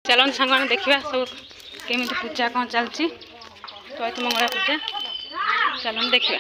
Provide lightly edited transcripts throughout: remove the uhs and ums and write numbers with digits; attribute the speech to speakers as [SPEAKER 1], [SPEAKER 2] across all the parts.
[SPEAKER 1] चलन सांग मैंने देखा सब केमी पूजा कौन चलती चैत मंगला पूजा चलन देखा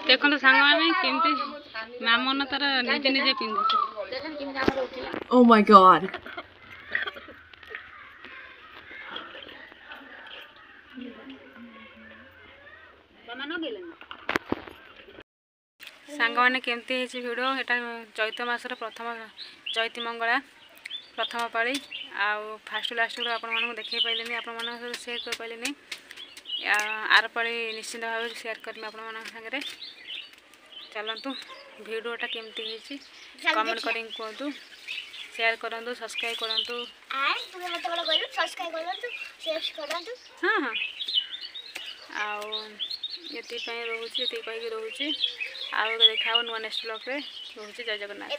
[SPEAKER 1] देखो सांग मैंने केमती मामन तार निजे निजे पिंधु
[SPEAKER 2] Oh my god.
[SPEAKER 1] सांग मैंने केमती है भिड एटा चैत मासर प्रथम चैती मंगला प्रथम पाली आउ फास्ट लास्ट आपको देखे पारे आप सेयार कर पारे आर पाली निश्चित भाव सेयार करमी आप चलतु भिडियोटा केमती कमेंट कर कहतु शेयर करूँ सब्सक्राइब करूँ हाँ हाँ आती रोचे ये कहीकि रोचे आउ देखा नुआ नेक्स्ट ब्लॉग रे रोचे जय जगन्नाथ।